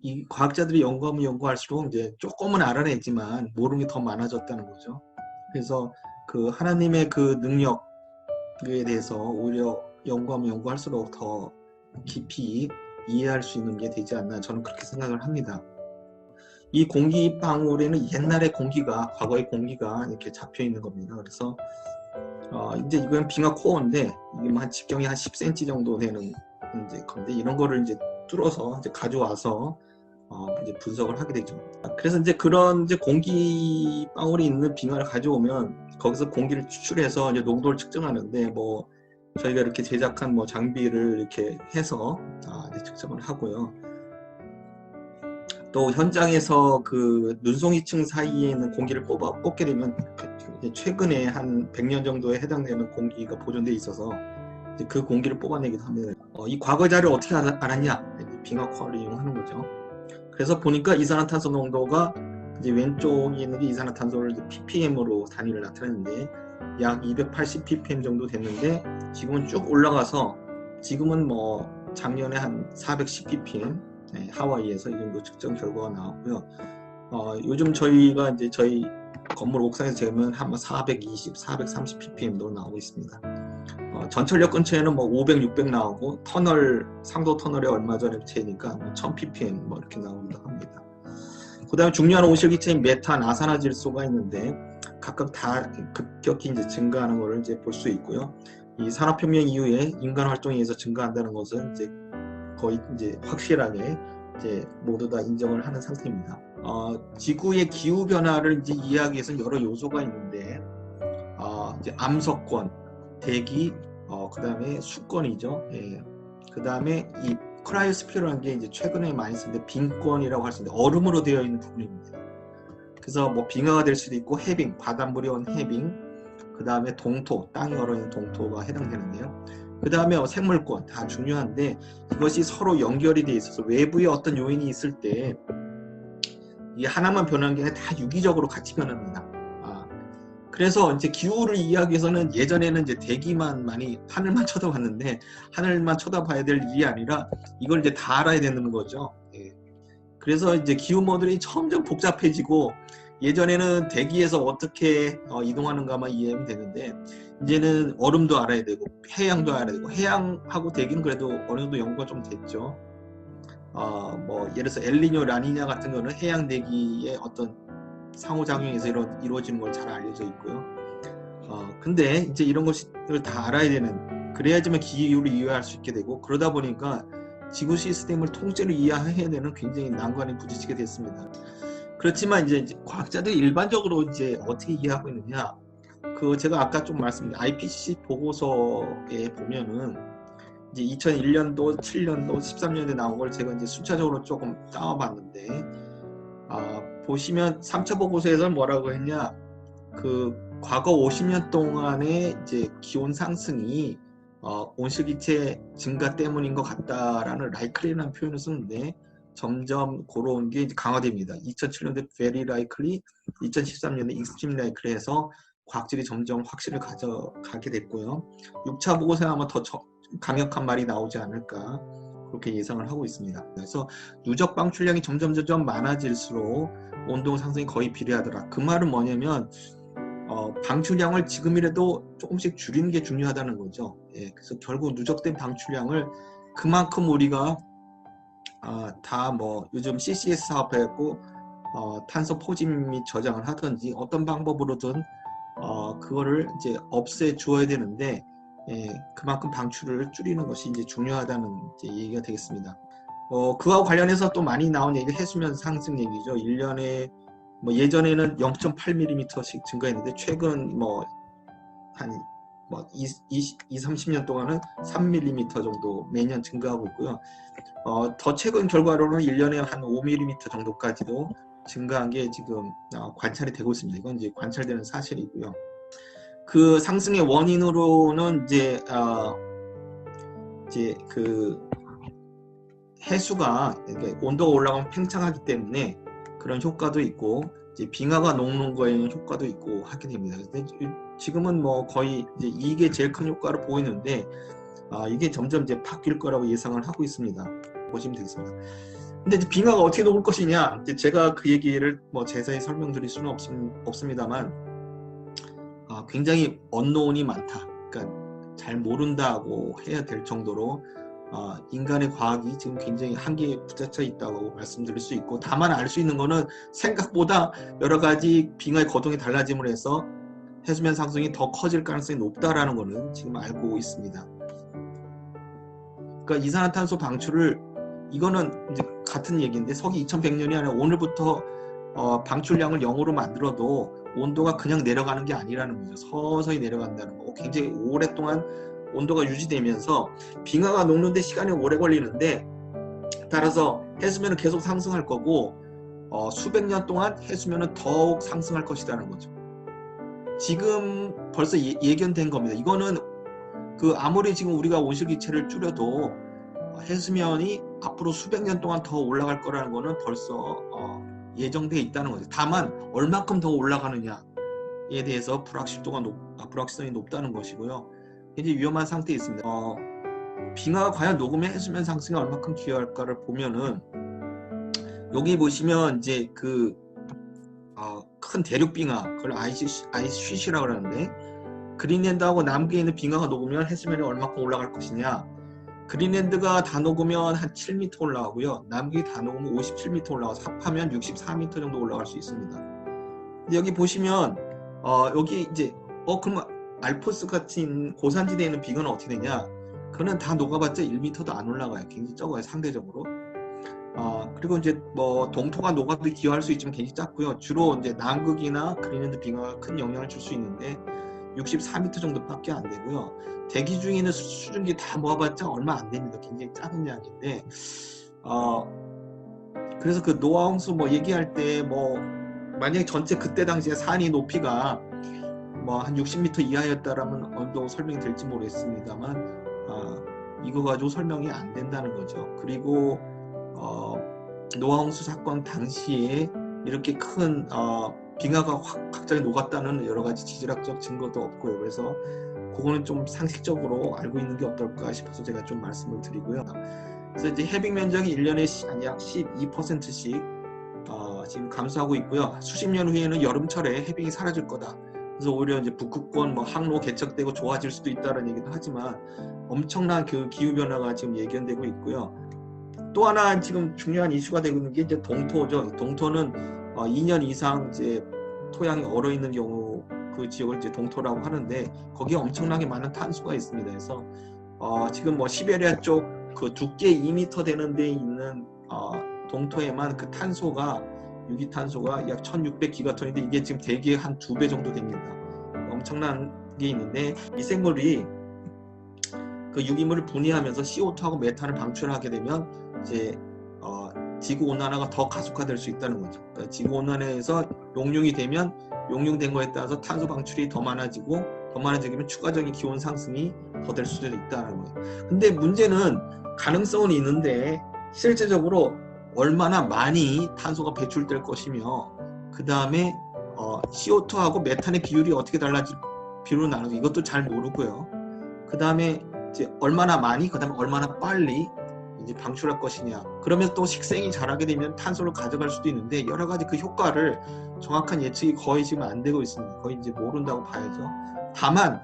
이 과학자들이 연구하면 연구할수록 이제 조금은 알아내지만 모르는 게 더 많아졌다는 거죠. 그래서 그 하나님의 그 능력에 대해서 오히려 연구하면 연구할수록 더 깊이 이해할 수 있는 게 되지 않나, 저는 그렇게 생각을 합니다. 이 공기방울에는 옛날의 공기가, 과거의 공기가 이렇게 잡혀 있는 겁니다. 그래서 이제 이건 빙하 코어인데, 이게 한 직경이 한 10cm 정도 되는 이제 건데, 이런 거를 이제 뚫어서 이제 가져와서 이제 분석을 하게 되죠. 그래서 이제 그런 이제 공기 방울이 있는 빙하를 가져오면 거기서 공기를 추출해서 이제 농도를 측정하는데, 뭐 저희가 이렇게 제작한 뭐 장비를 이렇게 해서 이제 측정을 하고요. 또 현장에서 그 눈송이층 사이에 있는 공기를 뽑게 되면 최근에 한 100년 정도에 해당되는 공기가 보존되어 있어서 이제 그 공기를 뽑아내기도 합니다. 이 과거 자료를 어떻게 알았냐? 빙하 코어를 이용하는 거죠. 그래서 보니까 이산화탄소 농도가 이제 왼쪽에 있는 게 이산화탄소를 ppm으로 단위를 나타내는데 약 280 ppm 정도 됐는데, 지금은 쭉 올라가서 지금은 뭐 작년에 한 410 ppm, 하와이에서 이 정도 측정 결과가 나왔고요. 요즘 저희가 이제 저희 건물 옥상에서 재면 한 420, 430 ppm도 나오고 있습니다. 전철역 근처에는 뭐 500, 600 나오고, 터널, 상도 터널에 얼마 전에 재니까 뭐 1000 ppm 뭐 이렇게 나오기도 합니다. 그 다음에 중요한 온실기체인 메탄, 아산화질소가 있는데 각각 다 급격히 이제 증가하는 것을 이제 볼 수 있고요. 이 산업혁명 이후에 인간 활동에 의해서 증가한다는 것은 이제 거의 이제 확실하게 이제 모두 다 인정을 하는 상태입니다. 지구의 기후 변화를 이제 이해하기 위해서 여러 요소가 있는데, 이제 암석권, 대기, 그 다음에 수권이죠. 예. 그 다음에 이 크라이오스피어라는 게 이제 최근에 많이 쓰는데 빙권이라고 할 수 있는데 얼음으로 되어 있는 부분입니다. 그래서 뭐 빙하가 될 수도 있고, 해빙, 바닷물이 온 해빙, 그 다음에 동토, 땅이 얼어있는 동토가 해당되는데요. 그 다음에 생물권, 다 중요한데 이것이 서로 연결이 되어 있어서 외부에 어떤 요인이 있을 때 이 하나만 변하는 게 아니라 다 유기적으로 같이 변합니다. 그래서 이제 기후를 이해하기 위해서는 예전에는 이제 대기만 많이 하늘만 쳐다봤는데, 하늘만 쳐다봐야 될 일이 아니라 이걸 이제 다 알아야 되는 거죠. 예. 그래서 이제 기후 모델이 점점 복잡해지고, 예전에는 대기에서 어떻게 이동하는가만 이해하면 되는데 이제는 얼음도 알아야 되고 해양도 알아야 되고, 해양하고 대기는 그래도 어느 정도 연구가 좀 됐죠. 뭐 예를 들어서 엘니뇨, 라니냐 같은 거는 해양 대기의 어떤 상호작용에서 이루어지는 걸 잘 알려져 있고요. 근데 이제 이런 것을 다 알아야 되는, 그래야지만 기후를 이해할 수 있게 되고, 그러다 보니까 지구 시스템을 통째로 이해해야 되는 굉장히 난관에 부딪히게 됐습니다. 그렇지만 이제 과학자들이 일반적으로 이제 어떻게 이해하고 있느냐, 그 제가 아까 좀 말씀드린 IPCC 보고서에 보면은 이제 2001년도, 7년도, 13년에 나온 걸 제가 이제 순차적으로 조금 따와봤는데, 보시면 3차 보고서에서는 뭐라고 했냐, 그 과거 50년 동안의 이제 기온 상승이 온실기체 증가 때문인 것 같다라는 라이클리라는 표현을 쓰는데, 점점 그런 게 이제 강화됩니다. 2007년에 very likely, 2013년에 extreme likely 해서 과학들이 점점 확신을 가져가게 됐고요. 6차 보고서에 아마 더 강력한 말이 나오지 않을까, 그렇게 예상을 하고 있습니다. 그래서 누적 방출량이 점점 많아질수록 온도 상승이 거의 비례하더라. 그 말은 뭐냐면 방출량을 지금이라도 조금씩 줄이는 게 중요하다는 거죠. 예, 그래서 결국 누적된 방출량을 그만큼 우리가 다 뭐 요즘 CCS 사업해갖고 탄소 포집 및 저장을 하든지 어떤 방법으로든 그거를 이제 없애 주어야 되는데, 그만큼 방출을 줄이는 것이 이제 중요하다는 이제 얘기가 되겠습니다. 그와 관련해서 또 많이 나온 얘기가 해수면 상승 얘기죠. 1년에 뭐 예전에는 0.8mm씩 증가했는데 최근 뭐 한 30년 동안은 3mm 정도 매년 증가하고 있고요. 더 최근 결과로는 1년에 한 5mm 정도까지도 증가한 게 지금 관찰이 되고 있습니다. 이건 이제 관찰되는 사실이고요. 그 상승의 원인으로는 이제 그 해수가 온도가 올라가면 팽창하기 때문에 그런 효과도 있고, 이제 빙하가 녹는 거에는 효과도 있고 하게 됩니다. 근데 지금은 뭐 거의 이제 이게 제일 큰 효과로 보이는데, 이게 점점 이제 바뀔 거라고 예상을 하고 있습니다. 보시면 되겠습니다. 근데 이제 빙하가 어떻게 녹을 것이냐, 이제 제가 그 얘기를 뭐 자세히 설명드릴 수는 없습니다만, 굉장히 언노운이 많다. 그러니까 잘 모른다고 해야 될 정도로 인간의 과학이 지금 굉장히 한계에 부딪혀 있다고 말씀드릴 수 있고, 다만 알 수 있는 거는 생각보다 여러 가지 빙하의 거동이 달라짐으로 해서 해수면 상승이 더 커질 가능성이 높다라는 거는 지금 알고 있습니다. 그러니까 이산화탄소 방출을, 이거는 이제 같은 얘기인데, 서기 2100년이 아니라 오늘부터 방출량을 0으로 만들어도 온도가 그냥 내려가는 게 아니라는 거죠. 서서히 내려간다는 거고, 굉장히 오랫동안 온도가 유지되면서 빙하가 녹는데 시간이 오래 걸리는데, 따라서 해수면은 계속 상승할 거고, 수백 년 동안 해수면은 더욱 상승할 것이라는 거죠. 지금 벌써 예견된 겁니다. 이거는 아무리 지금 우리가 온실기체를 줄여도 해수면이 앞으로 수백 년 동안 더 올라갈 거라는 거는 벌써 예정되어 있다는 거죠. 다만 얼마큼 더 올라가느냐에 대해서 불확실성이 높다는 것이고요. 굉장히 위험한 상태에 있습니다. 빙하가 과연 녹으면 해수면 상승에 얼마큼 기여할까를 보면은, 여기 보시면 이제 큰 대륙 빙하, 그걸 아이스쉬시라고 하는데, 그린랜드하고 남극에 있는 빙하가 녹으면 해수면이 얼마큼 올라갈 것이냐. 그린랜드가 다 녹으면 한 7m 올라가고요. 남극이 다 녹으면 57m 올라가서 합하면 64m 정도 올라갈 수 있습니다. 근데 여기 보시면 여기 이제 그러면 알프스 같은 고산지대에 있는 빙하는 어떻게 되냐? 그거는 다 녹아봤자 1m도 안 올라가요. 굉장히 적어요, 상대적으로. 그리고 이제 뭐 동토가 녹아도 기여할 수 있지만 굉장히 작고요. 주로 이제 남극이나 그린랜드 빙하가 큰 영향을 줄 수 있는데 64m 정도밖에 안 되고요. 대기 중에 있는 수증기 다 모아봤자 얼마 안 됩니다. 굉장히 작은 양인데, 그래서 그 노아 홍수 뭐 얘기할 때 뭐 만약에 전체 그때 당시에 산이 높이가 뭐 한 60m 이하였다라면 어느 정도 설명이 될지 모르겠습니다만, 이거 가지고 설명이 안 된다는 거죠. 그리고 노아 홍수 사건 당시에 이렇게 큰 빙하가 확 갑자기 녹았다는 여러 가지 지질학적 증거도 없고요. 그래서 그거는 좀 상식적으로 알고 있는 게 어떨까 싶어서 제가 좀 말씀을 드리고요. 그래서 이제 해빙 면적이 1년에 약 12%씩 지금 감소하고 있고요. 수십 년 후에는 여름철에 해빙이 사라질 거다. 그래서 오히려 이제 북극권 뭐 항로 개척되고 좋아질 수도 있다는 얘기도 하지만, 엄청난 그 기후 변화가 지금 예견되고 있고요. 또 하나 지금 중요한 이슈가 되고 있는 게 이제 동토죠. 동토는 2년 이상 이제 토양이 얼어 있는 경우 그 지역을 이제 동토라고 하는데, 거기에 엄청나게 많은 탄소가 있습니다. 그래서 지금 뭐 시베리아 쪽 그 두께 2m 되는 데 있는 동토에만 그 탄소가, 유기탄소가 약 1600기가톤인데 이게 지금 대기의 한 2배 정도 됩니다. 엄청난 게 있는데, 미생물이 그 유기물을 분해하면서 CO2하고 메탄을 방출하게 되면 이제 지구 온난화가 더 가속화될 수 있다는 거죠. 그러니까 지구 온난화에서 용융이 되면 용융된 거에 따라서 탄소 방출이 더 많아지면 추가적인 기온 상승이 더 될 수도 있다는 거예요. 근데 문제는 가능성은 있는데 실제적으로 얼마나 많이 탄소가 배출될 것이며, 그 다음에 CO2하고 메탄의 비율이 어떻게 달라질 비율로 나눠서 이것도 잘 모르고요. 그 다음에 이제 얼마나 많이, 그 다음에 얼마나 빨리 이제 방출할 것이냐. 그러면 또 식생이 자라게 되면 탄소를 가져갈 수도 있는데, 여러 가지 그 효과를 정확한 예측이 거의 지금 안 되고 있습니다. 거의 이제 모른다고 봐야죠. 다만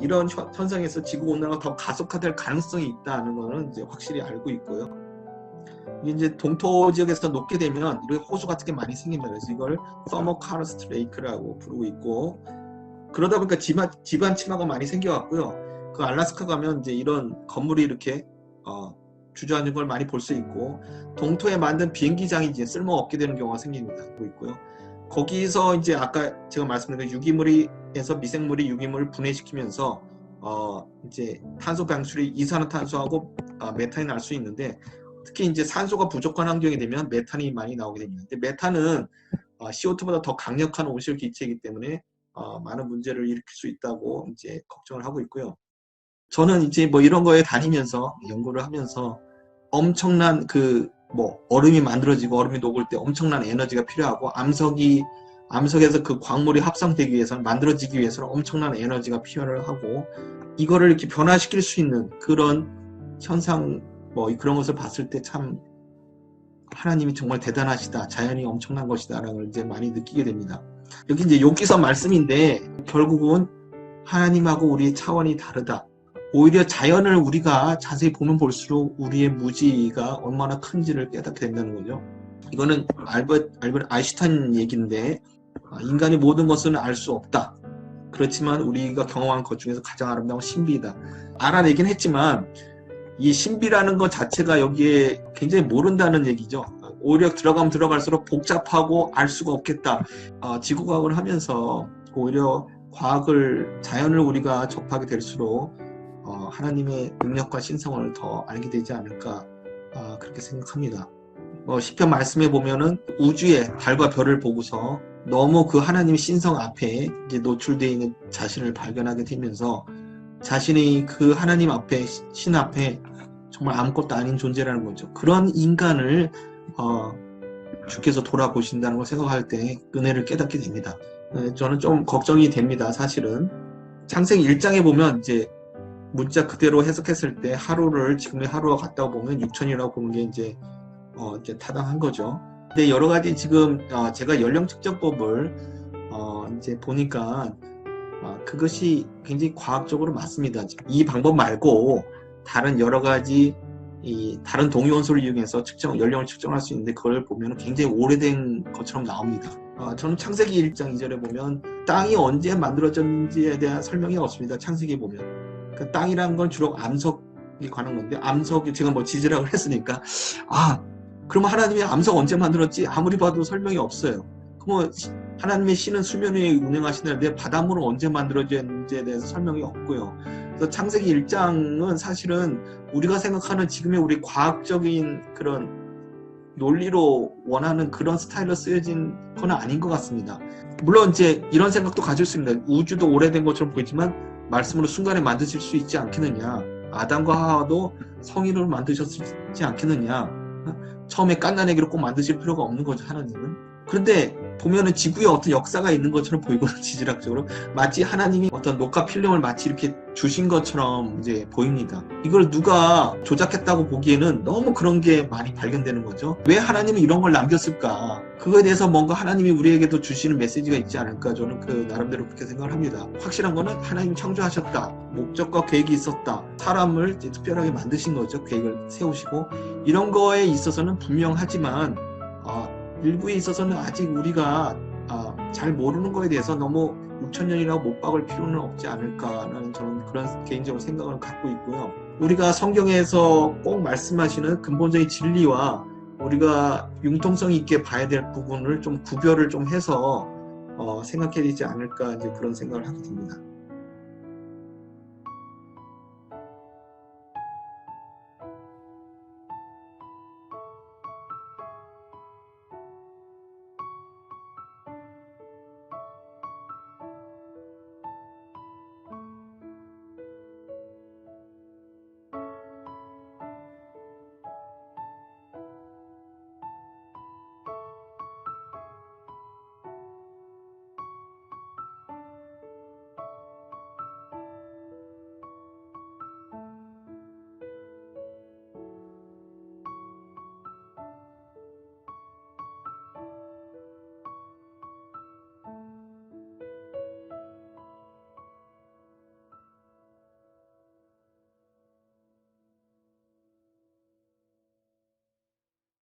이런 현상에서 지구 온난화가 더 가속화될 가능성이 있다는 것은 이제 확실히 알고 있고요. 이제 동토 지역에서 녹게 되면 이렇게 호수 같은 게 많이 생깁니다. 그래서 이걸 서머카르스트 레이크라고 부르고 있고, 그러다 보니까 지반 침하가 많이 생겨왔고요. 그 알래스카 가면 이제 이런 건물이 이렇게 주저앉은 걸 많이 볼 수 있고, 동토에 만든 비행기장이 이제 쓸모없게 되는 경우가 생깁니다. 있고요. 거기서 이제 아까 제가 말씀드린 유기물에서 미생물이 유기물을 분해시키면서 이제 탄소 방출이 이산화탄소하고 메탄이 날 수 있는데, 특히 이제 산소가 부족한 환경이 되면 메탄이 많이 나오게 됩니다. 근데 메탄은 CO2보다 더 강력한 온실 기체이기 때문에 많은 문제를 일으킬 수 있다고 이제 걱정을 하고 있고요. 저는 이제 뭐 이런 거에 다니면서 연구를 하면서 엄청난 얼음이 만들어지고 얼음이 녹을 때 엄청난 에너지가 필요하고, 암석에서 그 광물이 합성되기 위해서는, 만들어지기 위해서는 엄청난 에너지가 필요를 하고, 이거를 이렇게 변화시킬 수 있는 그런 현상, 그런 것을 봤을 때 참 하나님이 정말 대단하시다, 자연이 엄청난 것이다라는 걸 이제 많이 느끼게 됩니다. 여기 이제 욥기서 말씀인데 결국은 하나님하고 우리의 차원이 다르다. 오히려 자연을 우리가 자세히 보면 볼수록 우리의 무지가 얼마나 큰지를 깨닫게 된다는 거죠. 이거는 알버트 아인슈타인 얘기인데, 인간이 모든 것은 알 수 없다. 그렇지만 우리가 경험한 것 중에서 가장 아름다운 신비이다. 알아내긴 했지만 이 신비라는 것 자체가 여기에 굉장히 모른다는 얘기죠. 오히려 들어가면 들어갈수록 복잡하고 알 수가 없겠다. 지구과학을 하면서 오히려 자연을 우리가 접하게 될수록 하나님의 능력과 신성을 더 알게 되지 않을까, 그렇게 생각합니다. 시편 말씀에 보면은 우주의 달과 별을 보고서 너무 그 하나님의 신성 앞에 이제 노출되어 있는 자신을 발견하게 되면서 자신이 그 하나님 앞에, 신 앞에 정말 아무것도 아닌 존재라는 거죠. 그런 인간을 주께서 돌아보신다는 걸 생각할 때 은혜를 깨닫게 됩니다. 저는 좀 걱정이 됩니다. 사실은 창세기 1장에 보면 이제 문자 그대로 해석했을 때 하루를 지금의 하루와 같다고 보면 6천이라고 보는 게 이제 타당한 거죠. 근데 여러 가지 지금 제가 연령 측정법을 이제 보니까 그것이 굉장히 과학적으로 맞습니다. 이 방법 말고 다른 여러 가지 다른 동위원소를 이용해서 연령을 측정할 수 있는데 그걸 보면 굉장히 오래된 것처럼 나옵니다. 저는 창세기 1장 2절에 보면 땅이 언제 만들어졌는지에 대한 설명이 없습니다. 창세기에 보면 그 땅이라는 건 주로 암석이 관한 건데, 암석이 제가 지질학을 했으니까 그러면 하나님이 암석 언제 만들었지? 아무리 봐도 설명이 없어요. 그럼 하나님의 신은 수면 위에 운행하시는데 바닷물은 언제 만들어졌는지에 대해서 설명이 없고요. 그래서 창세기 1장은 사실은 우리가 생각하는 지금의 우리 과학적인 그런 논리로 원하는 그런 스타일로 쓰여진 건 아닌 것 같습니다. 물론 이제 이런 생각도 가질 수 있습니다. 우주도 오래된 것처럼 보이지만 말씀으로 순간에 만드실 수 있지 않겠느냐. 아담과 하와도 성인으로 만드셨지 않겠느냐. 처음에 갓난아기로 꼭 만드실 필요가 없는 거죠, 하나님은. 그런데 보면은 지구에 어떤 역사가 있는 것처럼 보이거든요, 지질학적으로. 마치 하나님이 어떤 녹화 필름을 마치 이렇게 주신 것처럼 이제 보입니다. 이걸 누가 조작했다고 보기에는 너무 그런 게 많이 발견되는 거죠. 왜 하나님은 이런 걸 남겼을까? 그거에 대해서 뭔가 하나님이 우리에게도 주시는 메시지가 있지 않을까? 저는 나름대로 그렇게 생각을 합니다. 확실한 거는 하나님이 창조하셨다. 목적과 계획이 있었다. 사람을 이제 특별하게 만드신 거죠. 계획을 세우시고. 이런 거에 있어서는 분명하지만 일부에 있어서는 아직 우리가 잘 모르는 거에 대해서 너무 6천년이라고 못 박을 필요는 없지 않을까라는 저는 그런 개인적으로 생각을 갖고 있고요. 우리가 성경에서 꼭 말씀하시는 근본적인 진리와 우리가 융통성 있게 봐야 될 부분을 좀 구별을 좀 해서 생각해야 되지 않을까, 이제 그런 생각을 하게 됩니다.